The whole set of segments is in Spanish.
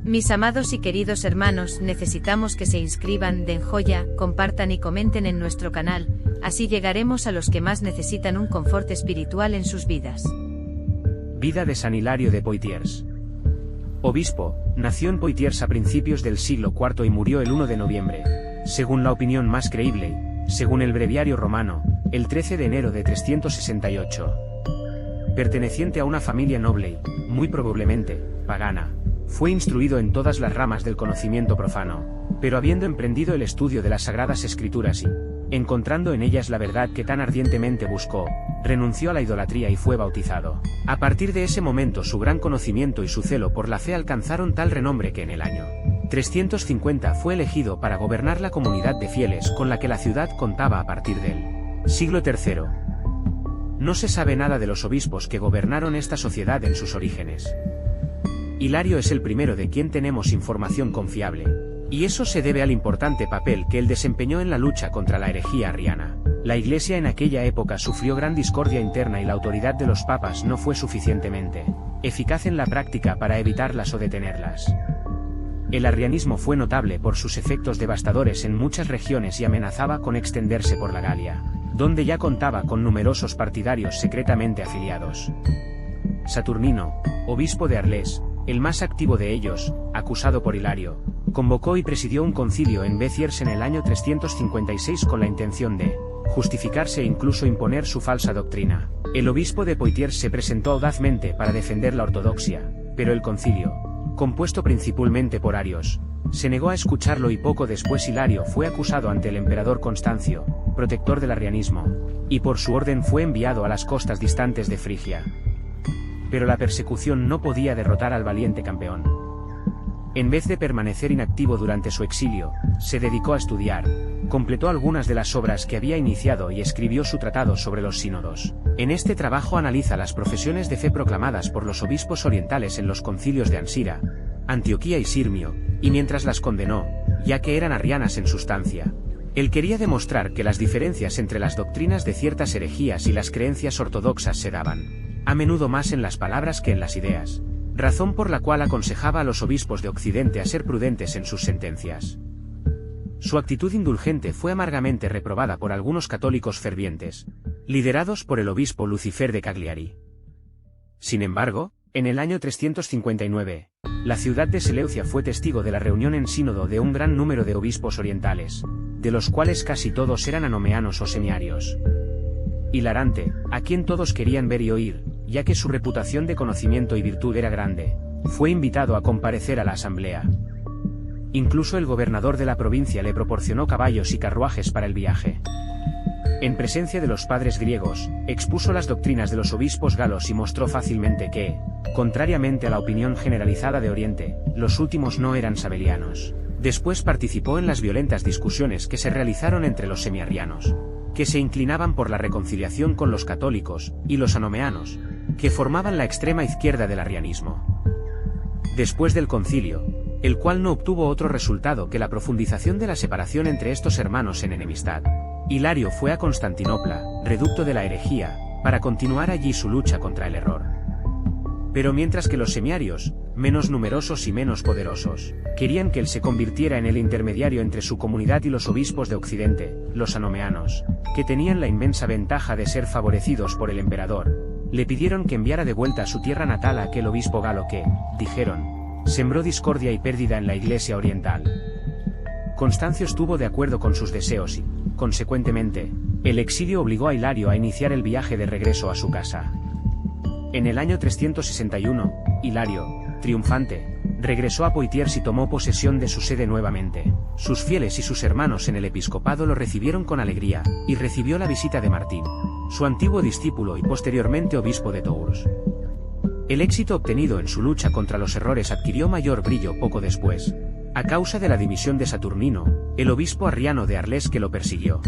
Mis amados y queridos hermanos, necesitamos que se inscriban, den joya, compartan y comenten en nuestro canal, así llegaremos a los que más necesitan un confort espiritual en sus vidas. Vida de San Hilario de Poitiers. Obispo, nació en Poitiers a principios del siglo IV y murió el 1 de noviembre, según la opinión más creíble, según el breviario romano, el 13 de enero de 368. Perteneciente a una familia noble y, muy probablemente, pagana, fue instruido en todas las ramas del conocimiento profano, pero habiendo emprendido el estudio de las Sagradas Escrituras y, encontrando en ellas la verdad que tan ardientemente buscó, renunció a la idolatría y fue bautizado. A partir de ese momento su gran conocimiento y su celo por la fe alcanzaron tal renombre que en el año 350 fue elegido para gobernar la comunidad de fieles con la que la ciudad contaba a partir del siglo III. No se sabe nada de los obispos que gobernaron esta sociedad en sus orígenes. Hilario es el primero de quien tenemos información confiable, y eso se debe al importante papel que él desempeñó en la lucha contra la herejía arriana. La Iglesia en aquella época sufrió gran discordia interna y la autoridad de los papas no fue suficientemente eficaz en la práctica para evitarlas o detenerlas. El arrianismo fue notable por sus efectos devastadores en muchas regiones y amenazaba con extenderse por la Galia, donde ya contaba con numerosos partidarios secretamente afiliados. Saturnino, obispo de Arles, el más activo de ellos, acusado por Hilario, convocó y presidió un concilio en Béziers en el año 356 con la intención de justificarse e incluso imponer su falsa doctrina. El obispo de Poitiers se presentó audazmente para defender la ortodoxia, pero el concilio, compuesto principalmente por arios, se negó a escucharlo y poco después Hilario fue acusado ante el emperador Constancio, protector del arrianismo, y por su orden fue enviado a las costas distantes de Frigia. Pero la persecución no podía derrotar al valiente campeón. En vez de permanecer inactivo durante su exilio, se dedicó a estudiar, completó algunas de las obras que había iniciado y escribió su tratado sobre los sínodos. En este trabajo analiza las profesiones de fe proclamadas por los obispos orientales en los concilios de Ansira, Antioquía y Sirmio, y mientras las condenó, ya que eran arrianas en sustancia, él quería demostrar que las diferencias entre las doctrinas de ciertas herejías y las creencias ortodoxas se daban a menudo más en las palabras que en las ideas, razón por la cual aconsejaba a los obispos de Occidente a ser prudentes en sus sentencias. Su actitud indulgente fue amargamente reprobada por algunos católicos fervientes, liderados por el obispo Lucifer de Cagliari. Sin embargo, en el año 359, la ciudad de Seleucia fue testigo de la reunión en sínodo de un gran número de obispos orientales, de los cuales casi todos eran anomeanos o semiarios. Hilarante, a quien todos querían ver y oír, ya que su reputación de conocimiento y virtud era grande, fue invitado a comparecer a la asamblea. Incluso el gobernador de la provincia le proporcionó caballos y carruajes para el viaje. En presencia de los padres griegos, expuso las doctrinas de los obispos galos y mostró fácilmente que, contrariamente a la opinión generalizada de Oriente, los últimos no eran sabelianos. Después participó en las violentas discusiones que se realizaron entre los semiarrianos, que se inclinaban por la reconciliación con los católicos, y los anomeanos, que formaban la extrema izquierda del arrianismo. Después del concilio, el cual no obtuvo otro resultado que la profundización de la separación entre estos hermanos en enemistad, Hilario fue a Constantinopla, reducto de la herejía, para continuar allí su lucha contra el error. Pero mientras que los semiarios, menos numerosos y menos poderosos, querían que él se convirtiera en el intermediario entre su comunidad y los obispos de Occidente, los anomeanos, que tenían la inmensa ventaja de ser favorecidos por el emperador, le pidieron que enviara de vuelta a su tierra natal a aquel obispo galo que, dijeron, sembró discordia y pérdida en la Iglesia oriental. Constancio estuvo de acuerdo con sus deseos y, consecuentemente, el exilio obligó a Hilario a iniciar el viaje de regreso a su casa. En el año 361, Hilario, triunfante, regresó a Poitiers y tomó posesión de su sede nuevamente. Sus fieles y sus hermanos en el episcopado lo recibieron con alegría, y recibió la visita de Martín, su antiguo discípulo y posteriormente obispo de Tours. El éxito obtenido en su lucha contra los errores adquirió mayor brillo poco después, a causa de la dimisión de Saturnino, el obispo arriano de Arles que lo persiguió.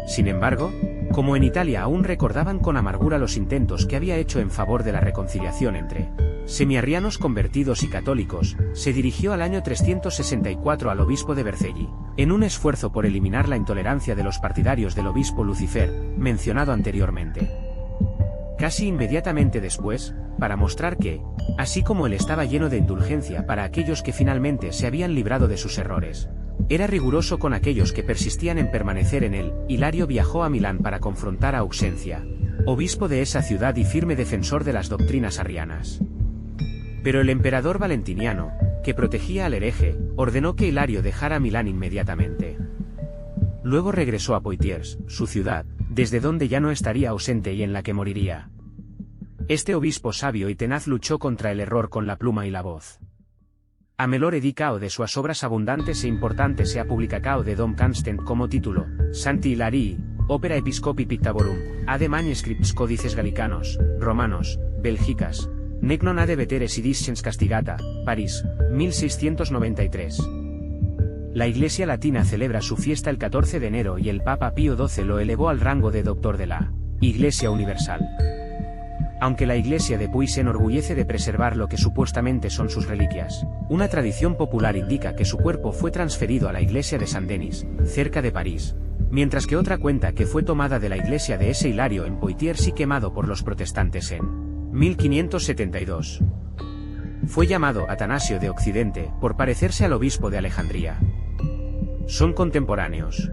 Sin embargo, como en Italia aún recordaban con amargura los intentos que había hecho en favor de la reconciliación entre semiarrianos convertidos y católicos, se dirigió al año 364 al obispo de Vercelli, en un esfuerzo por eliminar la intolerancia de los partidarios del obispo Lucifer, mencionado anteriormente. Casi inmediatamente después, para mostrar que, así como él estaba lleno de indulgencia para aquellos que finalmente se habían librado de sus errores. Era riguroso con aquellos que persistían en permanecer en él. Hilario viajó a Milán para confrontar a Auxencia, obispo de esa ciudad y firme defensor de las doctrinas arrianas. Pero el emperador Valentiniano, que protegía al hereje, ordenó que Hilario dejara Milán inmediatamente. Luego regresó a Poitiers, su ciudad, desde donde ya no estaría ausente y en la que moriría. Este obispo sabio y tenaz luchó contra el error con la pluma y la voz. A melhor edicao de suas obras abundantes e importantes se ha publicado de Dom Constant como título, Santi Hilarii, Opera Episcopi Pictaborum, ad manuscripts códices gallicanos, romanos, belgicas, nec non ad veteres idiscens castigata, París, 1693. La Iglesia Latina celebra su fiesta el 14 de enero y el Papa Pío XII lo elevó al rango de doctor de la Iglesia Universal. Aunque la Iglesia de Puy se enorgullece de preservar lo que supuestamente son sus reliquias, una tradición popular indica que su cuerpo fue transferido a la iglesia de Saint-Denis, cerca de París, mientras que otra cuenta que fue tomada de la iglesia de ese Hilario en Poitiers y quemado por los protestantes en 1572. Fue llamado Atanasio de Occidente por parecerse al obispo de Alejandría. Son contemporáneos.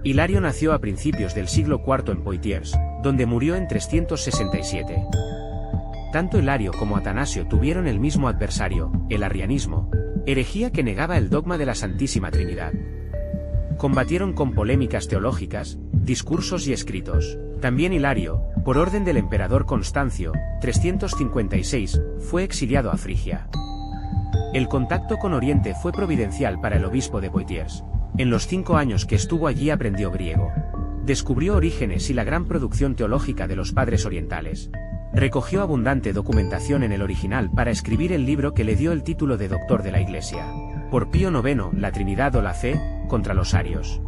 Hilario nació a principios del siglo IV en Poitiers, donde murió en 367. Tanto Hilario como Atanasio tuvieron el mismo adversario, el arrianismo, herejía que negaba el dogma de la Santísima Trinidad. Combatieron con polémicas teológicas, discursos y escritos. También Hilario, por orden del emperador Constancio, 356, fue exiliado a Frigia. El contacto con Oriente fue providencial para el obispo de Poitiers. En los 5 años que estuvo allí aprendió griego. Descubrió Orígenes y la gran producción teológica de los padres orientales. Recogió abundante documentación en el original para escribir el libro que le dio el título de doctor de la Iglesia. Por Pío IX, La Trinidad o la Fe, contra los arios.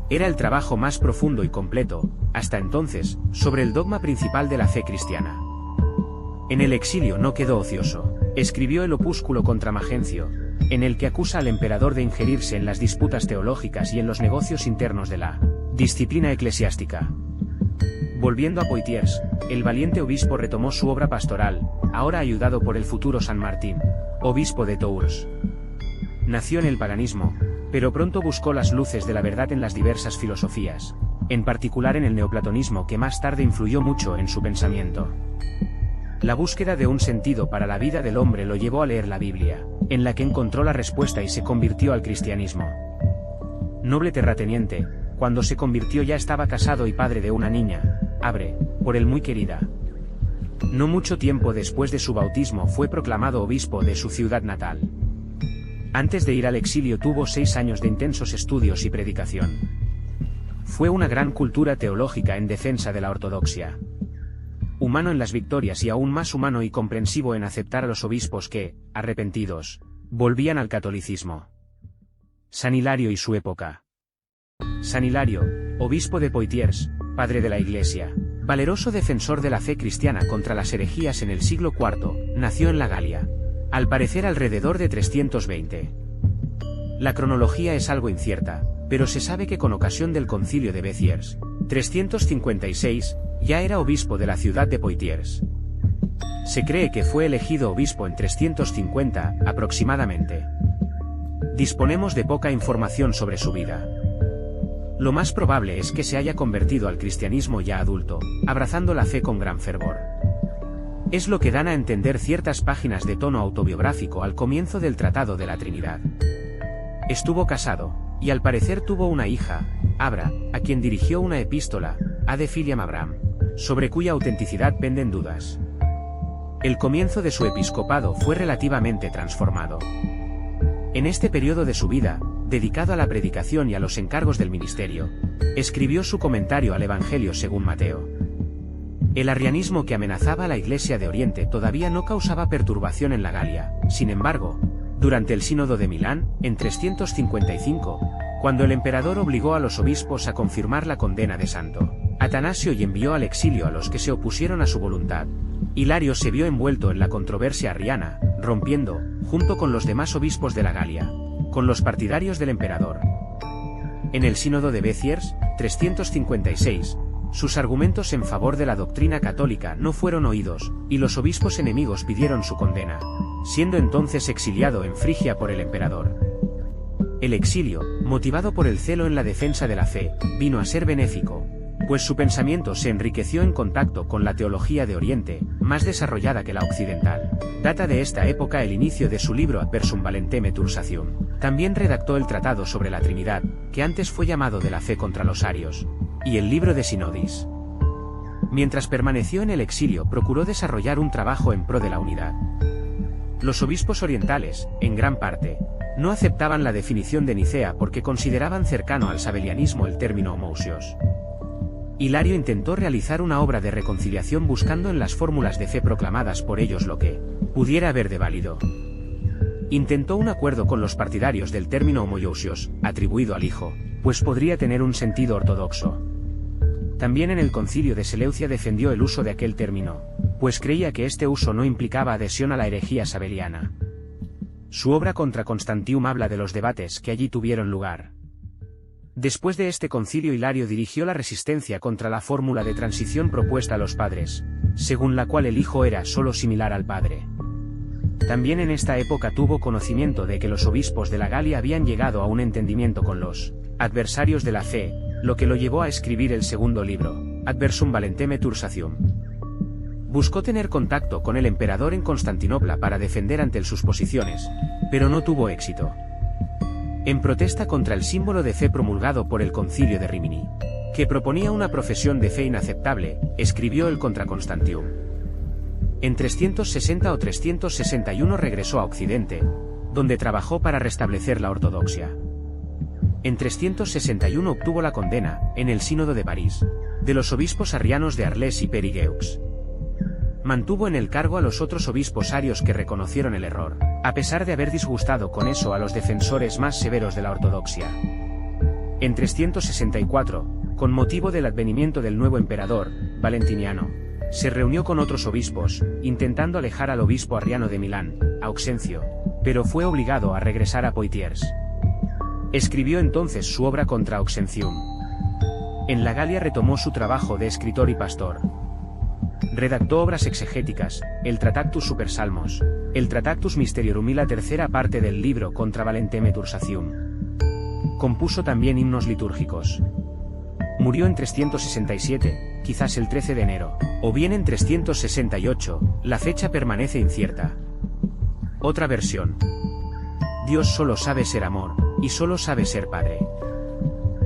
Era el trabajo más profundo y completo, hasta entonces, sobre el dogma principal de la fe cristiana. En el exilio no quedó ocioso. Escribió el opúsculo contra Magencio, en el que acusa al emperador de ingerirse en las disputas teológicas y en los negocios internos de la disciplina eclesiástica. Volviendo a Poitiers, el valiente obispo retomó su obra pastoral, ahora ayudado por el futuro San Martín, obispo de Tours. Nació en el paganismo, pero pronto buscó las luces de la verdad en las diversas filosofías, en particular en el neoplatonismo que más tarde influyó mucho en su pensamiento. La búsqueda de un sentido para la vida del hombre lo llevó a leer la Biblia, en la que encontró la respuesta y se convirtió al cristianismo. Noble terrateniente, cuando se convirtió ya estaba casado y padre de una niña, Abre, por él muy querida. No mucho tiempo después de su bautismo fue proclamado obispo de su ciudad natal. Antes de ir al exilio tuvo 6 años de intensos estudios y predicación. Fue una gran cultura teológica en defensa de la ortodoxia. Humano en las victorias y aún más humano y comprensivo en aceptar a los obispos que, arrepentidos, volvían al catolicismo. San Hilario y su época. San Hilario, obispo de Poitiers, padre de la Iglesia, valeroso defensor de la fe cristiana contra las herejías en el siglo IV, nació en la Galia, al parecer alrededor de 320. La cronología es algo incierta, pero se sabe que con ocasión del concilio de Béziers, 356, ya era obispo de la ciudad de Poitiers. Se cree que fue elegido obispo en 350, aproximadamente. Disponemos de poca información sobre su vida. Lo más probable es que se haya convertido al cristianismo ya adulto, abrazando la fe con gran fervor. Es lo que dan a entender ciertas páginas de tono autobiográfico al comienzo del Tratado de la Trinidad. Estuvo casado, y al parecer tuvo una hija, Abra, a quien dirigió una epístola, Ad Filiam Abraham, sobre cuya autenticidad penden dudas. El comienzo de su episcopado fue relativamente transformado. En este periodo de su vida, dedicado a la predicación y a los encargos del ministerio, escribió su comentario al Evangelio según Mateo. El arrianismo que amenazaba a la Iglesia de Oriente todavía no causaba perturbación en la Galia. Sin embargo, durante el Sínodo de Milán, en 355, cuando el emperador obligó a los obispos a confirmar la condena de Santo Atanasio y envió al exilio a los que se opusieron a su voluntad, Hilario se vio envuelto en la controversia arriana, rompiendo, junto con los demás obispos de la Galia, con los partidarios del emperador. En el Sínodo de Béziers, 356, Sus argumentos en favor de la doctrina católica no fueron oídos, y los obispos enemigos pidieron su condena, siendo entonces exiliado en Frigia por el emperador. El exilio, motivado por el celo en la defensa de la fe, vino a ser benéfico, pues su pensamiento se enriqueció en contacto con la teología de Oriente, más desarrollada que la occidental. Data de esta época el inicio de su libro Adversum Valenteme Tursatium. También redactó el Tratado sobre la Trinidad, que antes fue llamado de la fe contra los arios, y el libro de Sinodis. Mientras permaneció en el exilio, procuró desarrollar un trabajo en pro de la unidad. Los obispos orientales, en gran parte, no aceptaban la definición de Nicea porque consideraban cercano al sabelianismo el término homousios. Hilario intentó realizar una obra de reconciliación buscando en las fórmulas de fe proclamadas por ellos lo que pudiera haber de válido. Intentó un acuerdo con los partidarios del término homoiousios, atribuido al Hijo, pues podría tener un sentido ortodoxo. También en el concilio de Seleucia defendió el uso de aquel término, pues creía que este uso no implicaba adhesión a la herejía sabeliana. Su obra contra Constantium habla de los debates que allí tuvieron lugar. Después de este concilio Hilario dirigió la resistencia contra la fórmula de transición propuesta a los padres, según la cual el Hijo era solo similar al Padre. También en esta época tuvo conocimiento de que los obispos de la Galia habían llegado a un entendimiento con los adversarios de la fe, lo que lo llevó a escribir el segundo libro, Adversum Valenteme Tursatium. Buscó tener contacto con el emperador en Constantinopla para defender ante él sus posiciones, pero no tuvo éxito. En protesta contra el símbolo de fe promulgado por el concilio de Rimini, que proponía una profesión de fe inaceptable, escribió el contra Constantium. En 360 o 361 regresó a Occidente, donde trabajó para restablecer la ortodoxia. En 361 obtuvo la condena, en el Sínodo de París, de los obispos arrianos de Arles y Périgueux. Mantuvo en el cargo a los otros obispos arios que reconocieron el error, a pesar de haber disgustado con eso a los defensores más severos de la ortodoxia. En 364, con motivo del advenimiento del nuevo emperador, Valentiniano, se reunió con otros obispos, intentando alejar al obispo arriano de Milán, Auxencio, pero fue obligado a regresar a Poitiers. Escribió entonces su obra contra Auxentium. En la Galia retomó su trabajo de escritor y pastor. Redactó obras exegéticas, el Tractatus Super Salmos, el Tractatus Mysteriorum y la tercera parte del libro contra Valenteme Tursatium. Compuso también himnos litúrgicos. Murió en 367, quizás el 13 de enero, o bien en 368, la fecha permanece incierta. Otra versión. Dios solo sabe ser amor, y solo sabe ser Padre.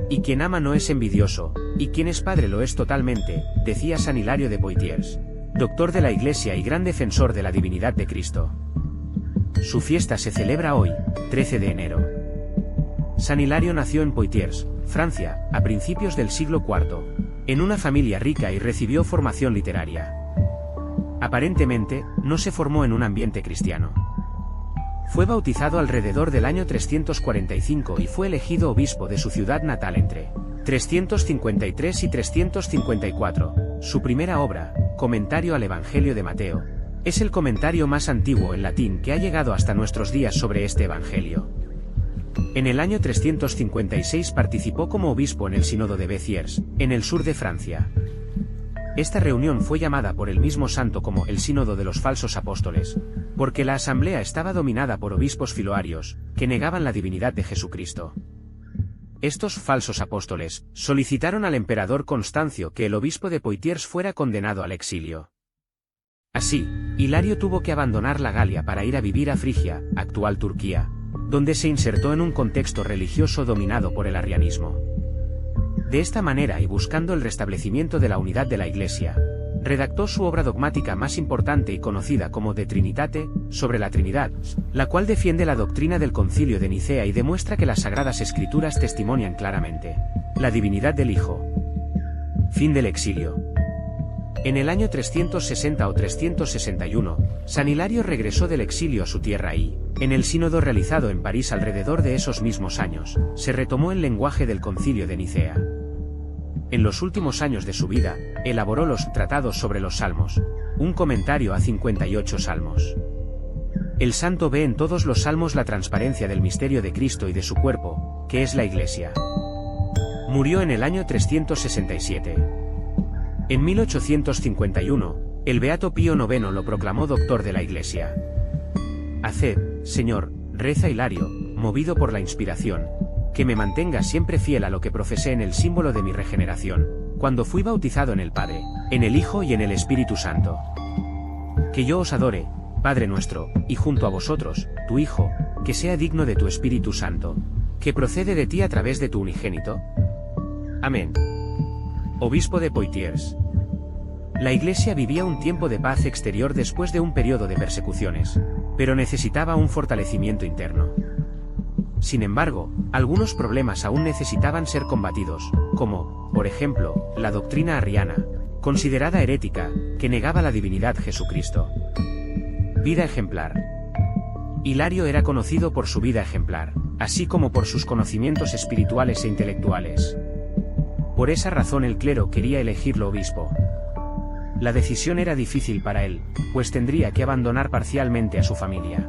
Y quien ama no es envidioso, y quien es padre lo es totalmente, decía San Hilario de Poitiers, doctor de la Iglesia y gran defensor de la divinidad de Cristo. Su fiesta se celebra hoy, 13 de enero. San Hilario nació en Poitiers, Francia, a principios del siglo IV, en una familia rica y recibió formación literaria. Aparentemente, no se formó en un ambiente cristiano. Fue bautizado alrededor del año 345 y fue elegido obispo de su ciudad natal entre 353 y 354. Su primera obra, Comentario al Evangelio de Mateo, es el comentario más antiguo en latín que ha llegado hasta nuestros días sobre este evangelio. En el año 356 participó como obispo en el Sínodo de Béziers, en el sur de Francia. Esta reunión fue llamada por el mismo santo como el Sínodo de los Falsos Apóstoles, porque la asamblea estaba dominada por obispos filoarios, que negaban la divinidad de Jesucristo. Estos falsos apóstoles solicitaron al emperador Constancio que el obispo de Poitiers fuera condenado al exilio. Así, Hilario tuvo que abandonar la Galia para ir a vivir a Frigia, actual Turquía, donde se insertó en un contexto religioso dominado por el arrianismo. De esta manera y buscando el restablecimiento de la unidad de la Iglesia, redactó su obra dogmática más importante y conocida como De Trinitate, sobre la Trinidad, la cual defiende la doctrina del Concilio de Nicea y demuestra que las Sagradas Escrituras testimonian claramente la divinidad del Hijo. Fin del exilio. En el año 360 o 361, San Hilario regresó del exilio a su tierra y, en el sínodo realizado en París alrededor de esos mismos años, se retomó el lenguaje del Concilio de Nicea. En los últimos años de su vida, elaboró los Tratados sobre los Salmos, un comentario a 58 salmos. El santo ve en todos los salmos la transparencia del misterio de Cristo y de su cuerpo, que es la Iglesia. Murió en el año 367. En 1851, el Beato Pío IX lo proclamó doctor de la Iglesia. Haced, Señor, reza Hilario, movido por la inspiración, que me mantenga siempre fiel a lo que profesé en el símbolo de mi regeneración, cuando fui bautizado en el Padre, en el Hijo y en el Espíritu Santo. Que yo os adore, Padre nuestro, y junto a vosotros, tu Hijo, que sea digno de tu Espíritu Santo, que procede de ti a través de tu unigénito. Amén. Obispo de Poitiers. La Iglesia vivía un tiempo de paz exterior después de un periodo de persecuciones, pero necesitaba un fortalecimiento interno. Sin embargo, algunos problemas aún necesitaban ser combatidos, como, por ejemplo, la doctrina arriana, considerada herética, que negaba la divinidad Jesucristo. Vida ejemplar. Hilario era conocido por su vida ejemplar, así como por sus conocimientos espirituales e intelectuales. Por esa razón el clero quería elegirlo obispo. La decisión era difícil para él, pues tendría que abandonar parcialmente a su familia.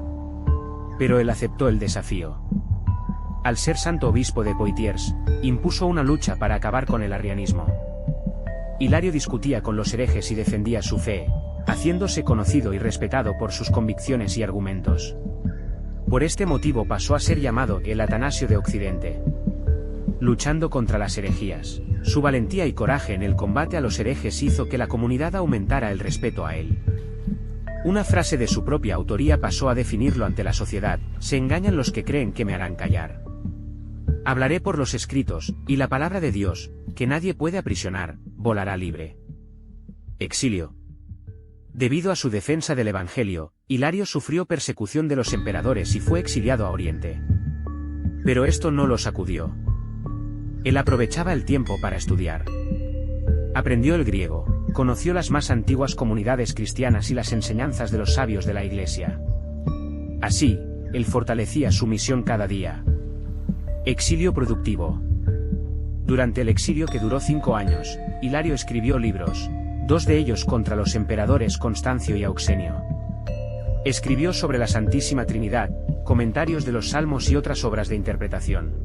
Pero él aceptó el desafío. Al ser santo obispo de Poitiers, impuso una lucha para acabar con el arrianismo. Hilario discutía con los herejes y defendía su fe, haciéndose conocido y respetado por sus convicciones y argumentos. Por este motivo pasó a ser llamado el Atanasio de Occidente. Luchando contra las herejías, su valentía y coraje en el combate a los herejes hizo que la comunidad aumentara el respeto a él. Una frase de su propia autoría pasó a definirlo ante la sociedad: se engañan los que creen que me harán callar. Hablaré por los escritos, y la palabra de Dios, que nadie puede aprisionar, volará libre. Exilio. Debido a su defensa del Evangelio, Hilario sufrió persecución de los emperadores y fue exiliado a Oriente. Pero esto no lo sacudió. Él aprovechaba el tiempo para estudiar. Aprendió el griego, conoció las más antiguas comunidades cristianas y las enseñanzas de los sabios de la Iglesia. Así, él fortalecía su misión cada día. Exilio productivo. Durante el exilio, que duró 5 años, Hilario escribió libros, 2 de ellos contra los emperadores Constancio y Auxenio. Escribió sobre la Santísima Trinidad, comentarios de los Salmos y otras obras de interpretación.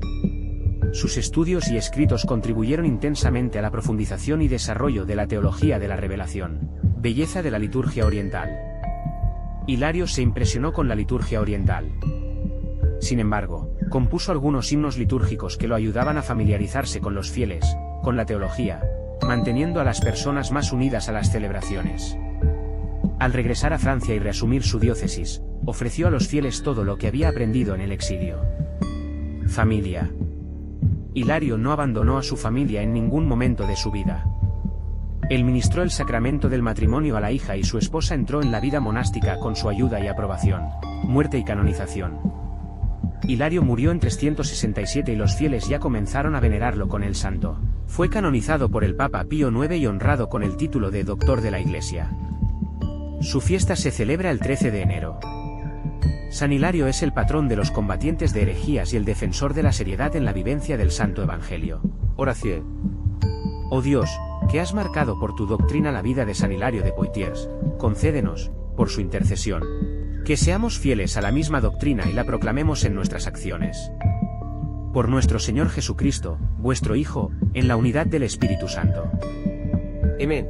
Sus estudios y escritos contribuyeron intensamente a la profundización y desarrollo de la teología de la revelación, belleza de la liturgia oriental. Hilario se impresionó con la liturgia oriental. Sin embargo, compuso algunos himnos litúrgicos que lo ayudaban a familiarizarse con los fieles, con la teología, manteniendo a las personas más unidas a las celebraciones. Al regresar a Francia y reasumir su diócesis, ofreció a los fieles todo lo que había aprendido en el exilio. Familia. Hilario no abandonó a su familia en ningún momento de su vida. Él ministró el sacramento del matrimonio a la hija y su esposa entró en la vida monástica con su ayuda y aprobación. Muerte y canonización. Hilario murió en 367 y los fieles ya comenzaron a venerarlo con el santo. Fue canonizado por el Papa Pío IX y honrado con el título de Doctor de la Iglesia. Su fiesta se celebra el 13 de enero. San Hilario es el patrón de los combatientes de herejías y el defensor de la seriedad en la vivencia del Santo Evangelio. Oración. Oh Dios, que has marcado por tu doctrina la vida de San Hilario de Poitiers, concédenos, por su intercesión, que seamos fieles a la misma doctrina y la proclamemos en nuestras acciones. Por nuestro Señor Jesucristo, vuestro Hijo, en la unidad del Espíritu Santo. Amén.